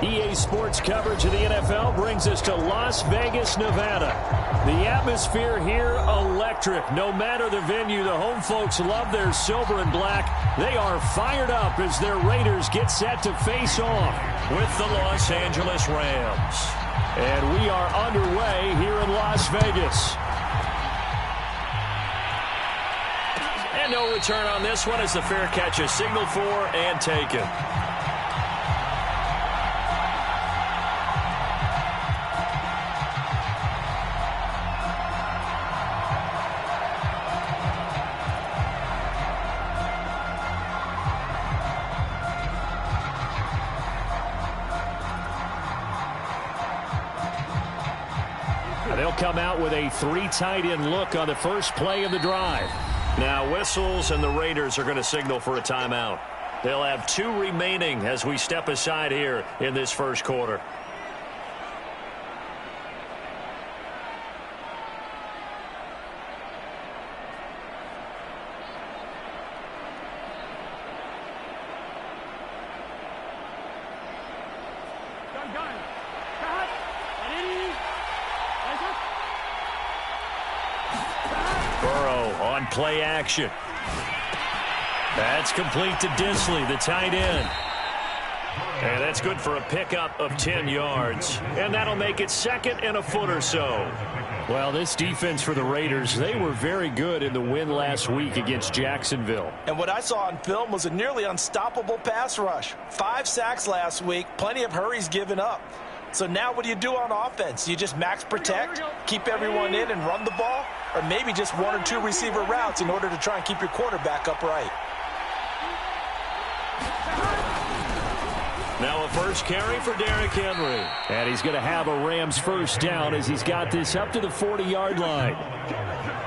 EA Sports coverage of the NFL brings us to Las Vegas, Nevada. The atmosphere here, electric. No matter the venue, the home folks love their silver and black. They are fired up as their Raiders get set to face off with the Los Angeles Rams. And we are underway here in Las Vegas. And no return on this one as the fair catch is signaled for and taken. They'll come out with a 3 tight end look on the first play of the drive. Now whistles and the Raiders are going to signal for a timeout. They'll have 2 remaining as we step aside here in this first quarter. Play action. That's complete to Disley, the tight end. And that's good for a pickup of 10 yards. And that'll make it 2nd and a foot or so. Well, this defense for the Raiders, they were very good in the win last week against Jacksonville. And what I saw on film was a nearly unstoppable pass rush. 5 sacks last week, plenty of hurries given up. So now what do you do on offense? You just max protect, keep everyone in and run the ball? Or maybe just 1 or 2 receiver routes in order to try and keep your quarterback upright. Now a first carry for Derrick Henry. And he's going to have a Rams first down as he's got this up to the 40-yard line.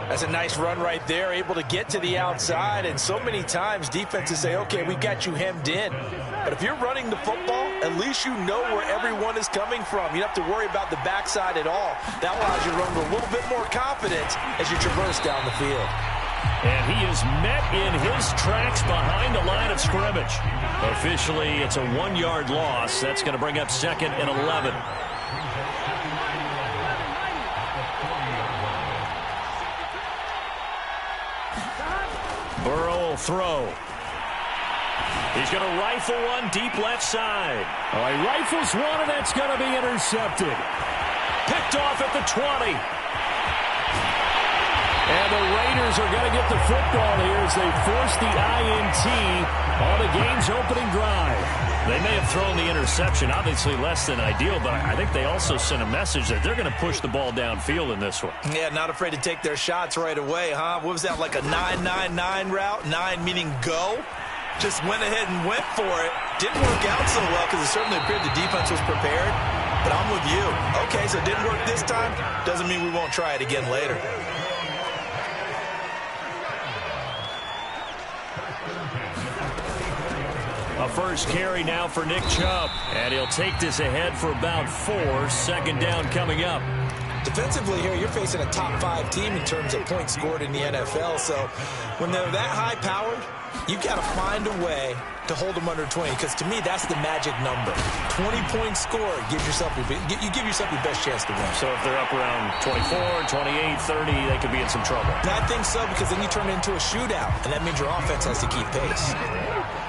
That's a nice run right there, able to get to the outside. And so many times defenses say, okay, we've got you hemmed in. But if you're running the football, at least you know where everyone is coming from. You don't have to worry about the backside at all. That allows you to run with a little bit more confidence as you traverse down the field. And he is met in his tracks behind the line of scrimmage. Officially, it's a 1-yard loss. That's going to bring up 2nd and 11. Burrow will throw. He's going to rifle one deep left side. Oh, he rifles one, and that's going to be intercepted. Picked off at the 20. And the Raiders are going to get the football here as they force the INT on the game's opening drive. They may have thrown the interception, obviously less than ideal, but I think they also sent a message that they're going to push the ball downfield in this one. Yeah, not afraid to take their shots right away, huh? What was that, like a 9-9-9 route? 9 meaning go? Just went ahead and went for it. Didn't work out so well because it certainly appeared the defense was prepared. But I'm with you. Okay, so it didn't work this time. Doesn't mean we won't try it again later. A first carry now for Nick Chubb. And he'll take this ahead for about 4. 2nd down coming up. Defensively here, you're facing a top 5 team in terms of points scored in the NFL. So when they're that high-powered, you've got to find a way to hold them under 20, because to me, that's the magic number. 20 points scored, you give yourself your best chance to win. So if they're up around 24, 28, 30, they could be in some trouble. And I think so, because then you turn it into a shootout, and that means your offense has to keep pace.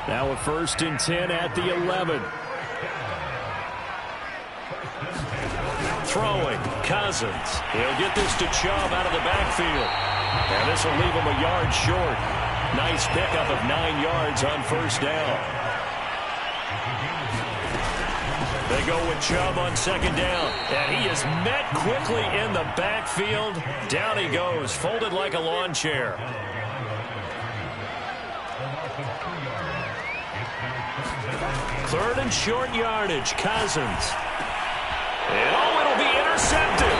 Now a 1st and 10 at the 11. Throwing, Cousins. He'll get this to Chubb out of the backfield. And this will leave him a yard short. Nice pickup of 9 yards on first down. They go with Chubb on 2nd down. And he is met quickly in the backfield. Down he goes, folded like a lawn chair. Third and short yardage, Cousins. And it'll be intercepted.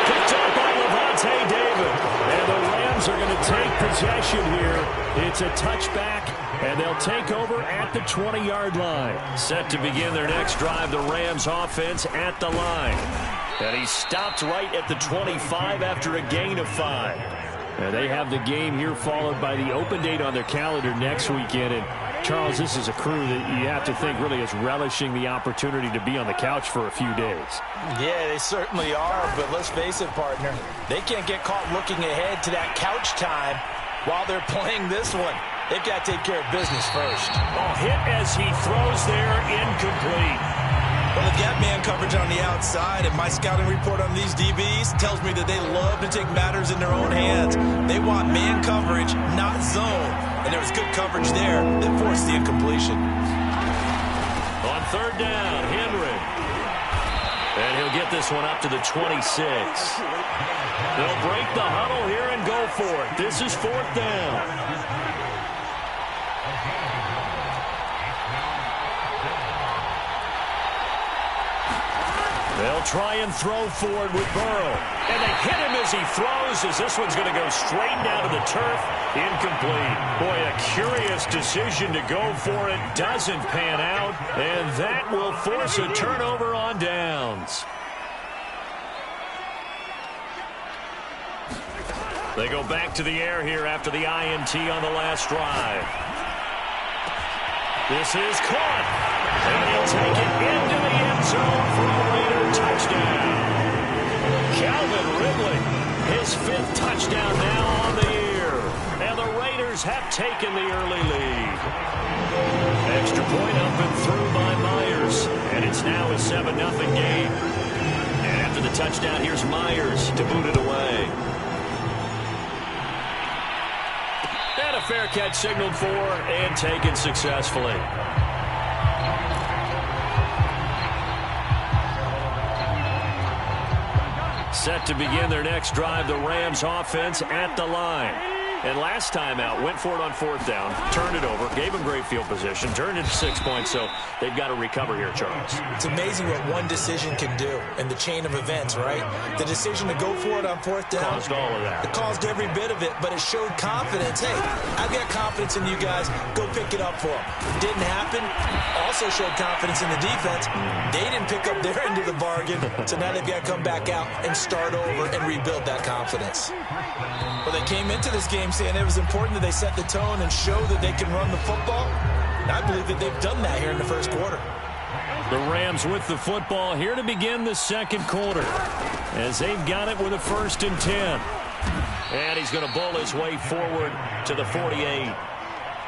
Picked up by Lavonte David. And the Rams are going to take possession here. It's a touchback, and they'll take over at the 20-yard line. Set to begin their next drive, the Rams offense at the line. And he stopped right at the 25 after a gain of 5. And they have the game here followed by the open date on their calendar next weekend. And Charles, this is a crew that you have to think really is relishing the opportunity to be on the couch for a few days. Yeah, they certainly are, but let's face it, partner. They can't get caught looking ahead to that couch time while they're playing this one. They've got to take care of business first. Oh, hit as he throws there, incomplete. Well, they've got man coverage on the outside, and my scouting report on these DBs tells me that they love to take matters in their own hands. They want man coverage, not zone. And there was good coverage there that forced the incompletion. On third down, Henry. And he'll get this one up to the 26. They'll break the huddle here and go for it. This is fourth down. They'll try and throw forward with Burrow. And they hit him as he throws, as this one's going to go straight down to the turf. Incomplete. Boy, a curious decision to go for it. Doesn't pan out. And that will force a turnover on downs. They go back to the air here after the INT on the last drive. This is caught. And he'll take it into the end zone for a Raider touchdown. Calvin Ridley, his 5th touchdown now on the year. And the Raiders have taken the early lead. Extra point up and through by Myers. And it's now a 7-0 game. And after the touchdown, here's Myers to boot it away. And a fair catch signaled for and taken successfully. Set to begin their next drive, the Rams offense at the line. And last time out, went for it on fourth down, turned it over, gave them great field position, turned it to 6 points, so they've got to recover here, Charles. It's amazing what one decision can do in the chain of events, right? The decision to go for it on fourth down. Caused all of that. It caused every bit of it, but it showed confidence. Hey, I've got confidence in you guys. Go pick it up for them. Didn't happen. Also showed confidence in the defense. They didn't pick up their end of the bargain, so now they've got to come back out and start over and rebuild that confidence. Well, they came into this game saying it was important that they set the tone and show that they can run the football. And I believe that they've done that here in the first quarter. The Rams with the football here to begin the second quarter, as they've got it with a 1st and 10. And he's going to bowl his way forward to the 48.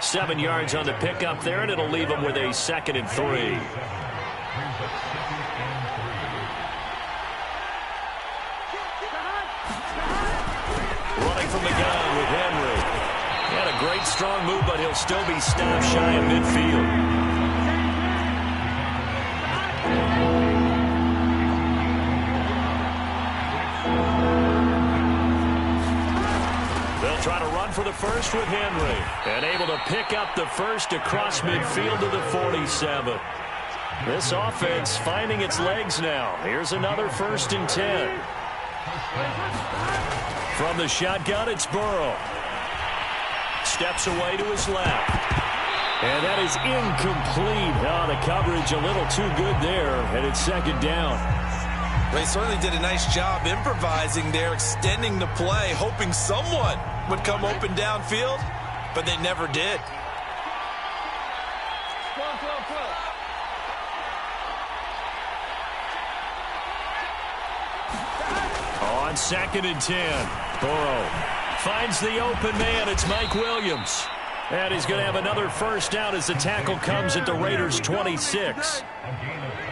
7 yards on the pickup there, and it'll leave him with a 2nd and 3. Running from the gun with Henry. He had a great strong move, but he'll still be stopped shy of midfield. They'll try to run for the first with Henry. And able to pick up the first across midfield to the 47. This offense finding its legs now. Here's another 1st and 10. From the shotgun, it's Burrow. Steps away to his left. And that is incomplete. Oh, the coverage a little too good there, and it's 2nd down. Well, he certainly did a nice job improvising there, extending the play, hoping someone would come open downfield, but they never did. On 2nd and 10, Burrow finds the open man. It's Mike Williams. And he's going to have another 1st down as the tackle comes at the Raiders' 26.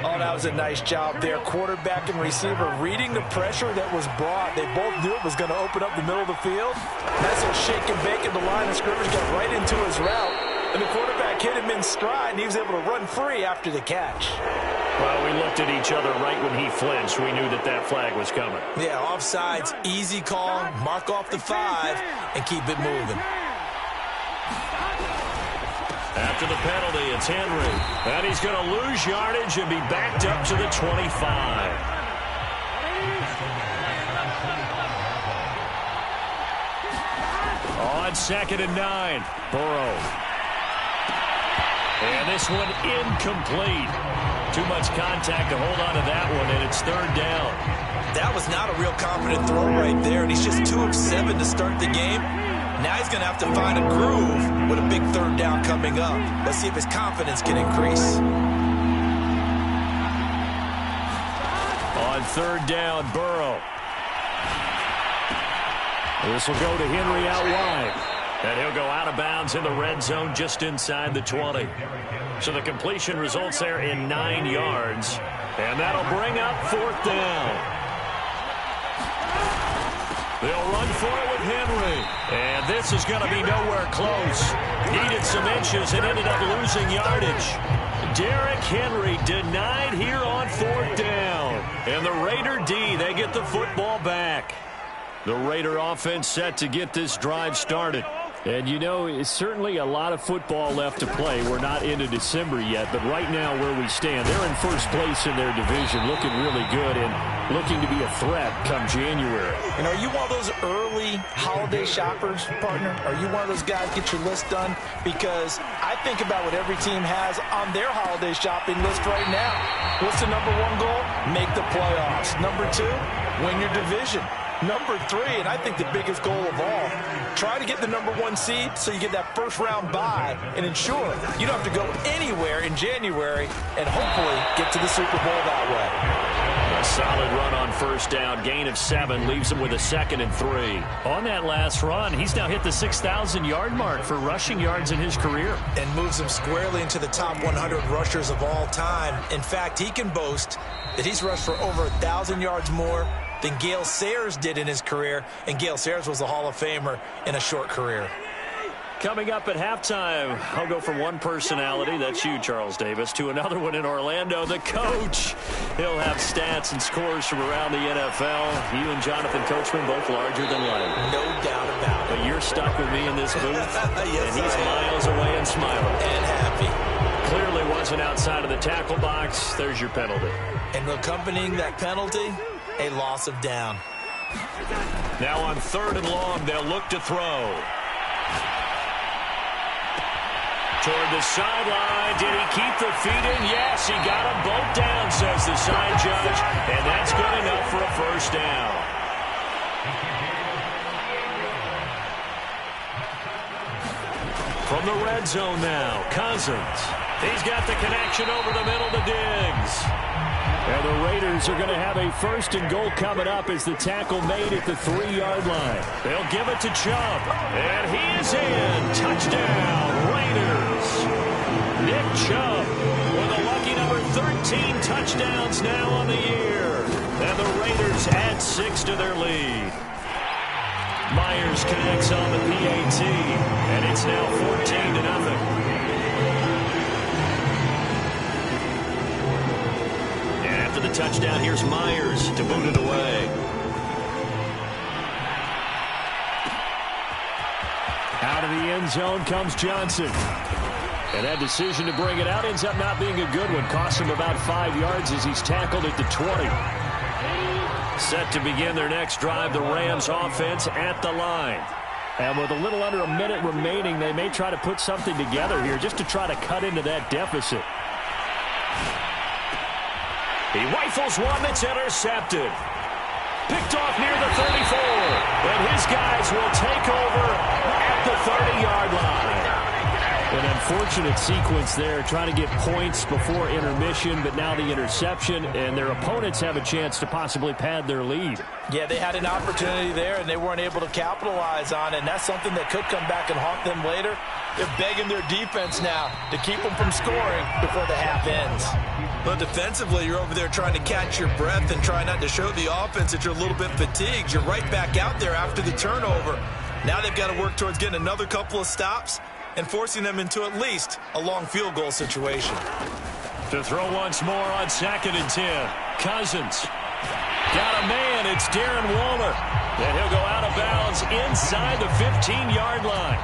Oh, that was a nice job there. Quarterback and receiver reading the pressure that was brought. They both knew it was going to open up the middle of the field. Nice little shake and bake at the line of scrimmage, got right into his route. And the quarterback hit him in stride, and he was able to run free after the catch. Well, we looked at each other right when he flinched. We knew that that flag was coming. Yeah, offsides, easy call, mark off the 5, and keep it moving. After the penalty, it's Henry. And he's going to lose yardage and be backed up to the 25. On 2nd and 9, Burrow. And this one incomplete. Too much contact to hold on to that one, and it's 3rd down. That was not a real confident throw right there, and he's just 2 of 7 to start the game. Now he's going to have to find a groove with a big third down coming up. Let's see if his confidence can increase. On third down, Burrow. This will go to Henry out wide. And he'll go out of bounds in the red zone just inside the 20. So the completion results there in 9 yards. And that'll bring up fourth down. They'll run for it with Henry. And this is going to be nowhere close. Needed some inches and ended up losing yardage. Derrick Henry denied here on fourth down. And the Raider D, they get the football back. The Raider offense set to get this drive started. And, you know, it's certainly a lot of football left to play. We're not into December yet, but right now where we stand, they're in first place in their division, looking really good and looking to be a threat come January. And are you one of those early holiday shoppers, partner? Are you one of those guys get your list done? Because I think about what every team has on their holiday shopping list right now. What's the number one goal? Make the playoffs. Number 2, win your division. Number 3, and I think the biggest goal of all, try to get the number 1 seed so you get that first round bye and ensure you don't have to go anywhere in January and hopefully get to the Super Bowl that way. A solid run on first down. Gain of 7 leaves him with a 2nd and 3. On that last run, he's now hit the 6,000-yard mark for rushing yards in his career. And moves him squarely into the top 100 rushers of all time. In fact, he can boast that he's rushed for over 1,000 yards more than Gale Sayers did in his career, and Gale Sayers was a Hall of Famer in a short career. Coming up at halftime, I'll go from one personality, that's you, Charles Davis, to another one in Orlando, the coach. He'll have stats and scores from around the NFL. You and Jonathan Coachman, both larger than life. No doubt about it. But you're stuck with me in this booth, yes, and he's miles away and smiling. And happy. Clearly wasn't outside of the tackle box. There's your penalty. And accompanying that penalty, a loss of down. Now on third and long, they'll look to throw. Toward the sideline. Did he keep the feet in? Yes, he got them both down, says the side judge. And that's good enough for a first down. From the red zone now, Cousins. He's got the connection over the middle to Diggs. And the Raiders are going to have a first and goal coming up as the tackle made at the 3-yard line. They'll give it to Chubb. And he is in. Touchdown, Raiders. Nick Chubb with a lucky number 13 touchdowns now on the year. And the Raiders add 6 to their lead. Myers connects on the PAT. And it's now 14-0. The touchdown, here's Myers to boot it away. Out of the end zone comes Johnson. And that decision to bring it out ends up not being a good one. Costs him about 5 yards as he's tackled at the 20. Set to begin their next drive, the Rams offense at the line. And with a little under a minute remaining, they may try to put something together here just to try to cut into that deficit. He rifles one that's intercepted. Picked off near the 34. And his guys will take over at the 30-yard line. An unfortunate sequence there, trying to get points before intermission, but now the interception, and their opponents have a chance to possibly pad their lead. Yeah, they had an opportunity there, and they weren't able to capitalize on it, and that's something that could come back and haunt them later. They're begging their defense now to keep them from scoring before the half ends. But defensively, you're over there trying to catch your breath and try not to show the offense that you're a little bit fatigued. You're right back out there after the turnover. Now they've got to work towards getting another couple of stops and forcing them into at least a long field goal situation. To throw once more on 2nd and 10. Cousins. Got a man. It's Darren Waller. And he'll go out of bounds inside the 15-yard line.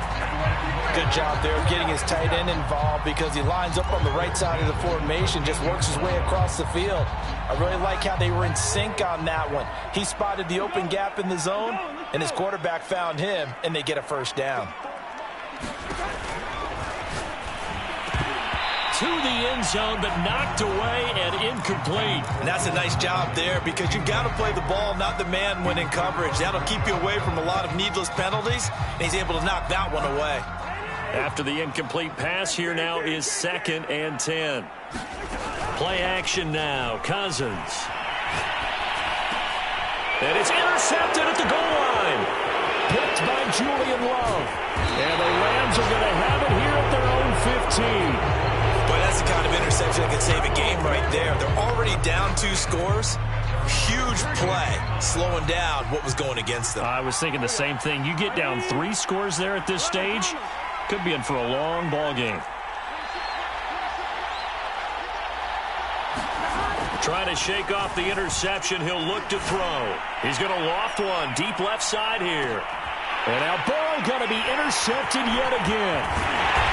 Good job there getting his tight end involved because he lines up on the right side of the formation, just works his way across the field. I really like how they were in sync on that one. He spotted the open gap in the zone, and his quarterback found him, and they get a first down. to the end zone, but knocked away and incomplete. And that's a nice job there because you've got to play the ball, not the man when in coverage. That'll keep you away from a lot of needless penalties, and he's able to knock that one away. After the incomplete pass, here now is 2nd and 10. Play action now. Cousins. And it's intercepted at the goal line. Picked by Julian Love. And the Rams are going to have it here at their own 15. Boy, that's the kind of interception that can save a game right there. They're already down 2 scores. Huge play, slowing down what was going against them. I was thinking the same thing. You get down 3 scores there at this stage, could be in for a long ball game. Trying to shake off the interception. He'll look to throw. He's going to loft one deep left side here. And now Burrow going to be intercepted yet again.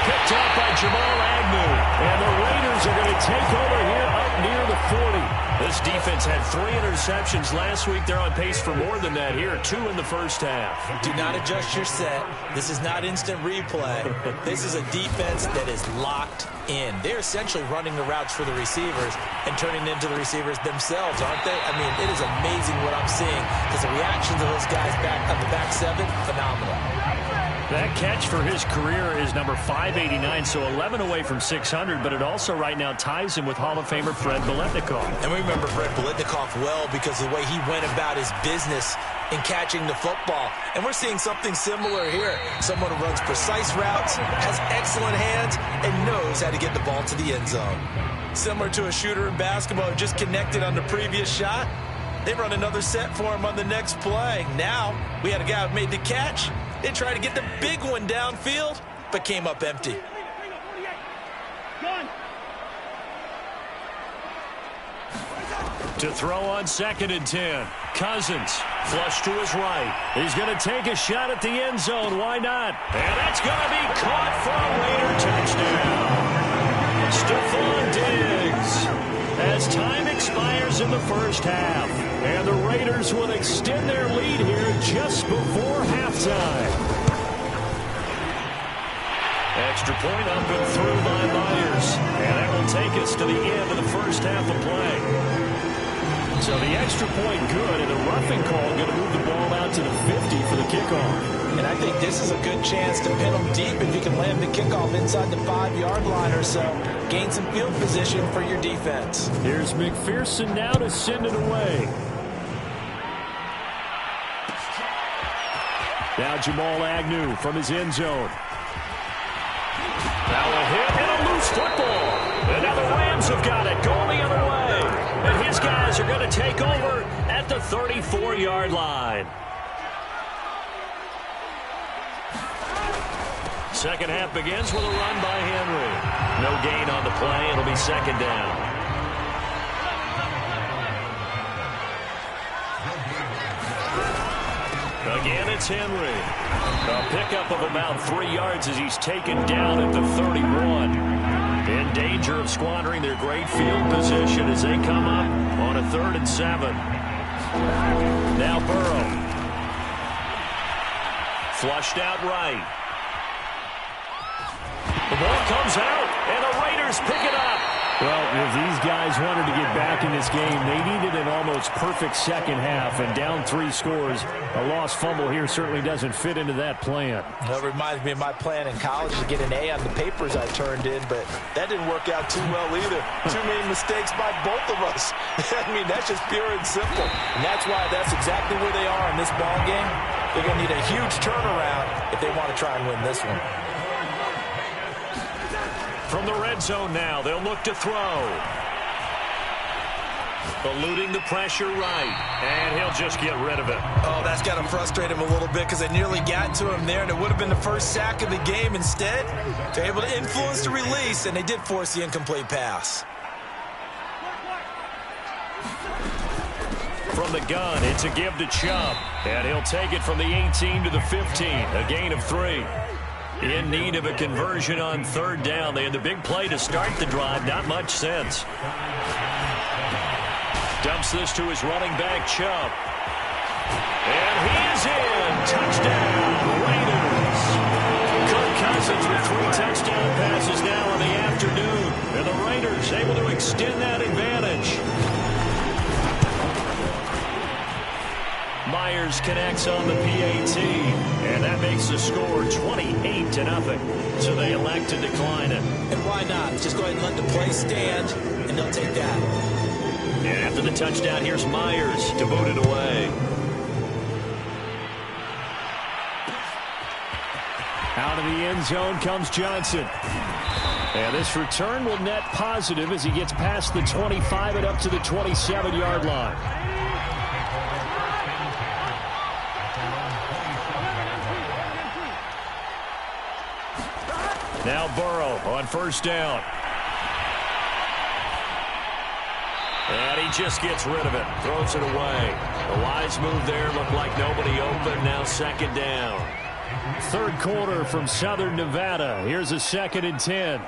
Picked up by Jamal Agnew. And the Raiders are going to take over here up near the 40. This defense had 3 interceptions last week. They're on pace for more than that here. 2 in the first half. Do not adjust your set. This is not instant replay. This is a defense that is locked in. They're essentially running the routes for the receivers and turning into the receivers themselves, aren't they? I mean, it is amazing what I'm seeing because the reactions of those guys back on the back 7, phenomenal. That catch for his career is number 589, so 11 away from 600, but it also right now ties him with Hall of Famer Fred Biletnikoff. And we remember Fred Biletnikoff well because of the way he went about his business in catching the football. And we're seeing something similar here. Someone who runs precise routes, has excellent hands, and knows how to get the ball to the end zone. Similar to a shooter in basketball who just connected on the previous shot. They run another set for him on the next play. Now, we had a guy who made the catch. They tried to get the big one downfield, but came up empty. To throw on 2nd and 10. Cousins, flush to his right. He's going to take a shot at the end zone. Why not? And that's going to be caught for a Raider touchdown. Stephon Diggs. As time expires in the first half. And the Raiders will extend their lead here just before halftime. Extra point up and through by Myers. And that will take us to the end of the first half of play. So the extra point good, and a roughing call going to move the ball out to the 50 for the kickoff. And I think this is a good chance to pin them deep if you can land the kickoff inside the 5-yard line or so. Gain some field position for your defense. Here's McPherson now to send it away. Now Jamal Agnew from his end zone. Now a hit and a loose football. And now the Rams have got it going the other way. And his guys are going to take over at the 34-yard line. Second half begins with a run by Henry. No gain on the play. It'll be 2nd down. Again, it's Henry. A pickup of about 3 yards as he's taken down at the 31. In danger of squandering their great field position as they come up on a 3rd and 7. Now Burrow. Flushed out right. The ball comes out, and the Raiders pick it up. Well, if these guys wanted to get back in this game, they needed an almost perfect second half, and down 3 scores. A lost fumble here certainly doesn't fit into that plan. Well, it reminds me of my plan in college to get an A on the papers I turned in, but that didn't work out too well either. Too many mistakes by both of us. I mean, that's just pure and simple. And that's why that's exactly where they are in this ball game. They're going to need a huge turnaround if they want to try and win this one. From the red zone now, they'll look to throw. Eluding the pressure right, and he'll just get rid of it. Oh, that's got to frustrate him a little bit because they nearly got to him there, and it would have been the first sack of the game. Instead, they're able to influence the release, and they did force the incomplete pass. From the gun, it's a give to Chubb, and he'll take it from the 18 to the 15, a gain of 3. In need of a conversion on 3rd down. They had the big play to start the drive. Not much sense. Dumps this to his running back, Chubb. And he is in. Touchdown, Raiders. Kirk Cousins with 3 touchdown passes now in the afternoon. And Myers able to extend that advantage. Myers connects on the PAT, and that makes the score 28-0. So they elect to decline it. And why not? Just go ahead and let the play stand, and they'll take that. And after the touchdown, here's Myers to boot it away. Out of the end zone comes Johnson. And this return will net positive as he gets past the 25 and up to the 27-yard line. Now Burrow on first down. And he just gets rid of it. Throws it away. The wise move there. Looked like nobody open. Now second down. Third quarter from Southern Nevada. Here's a 2nd and 10.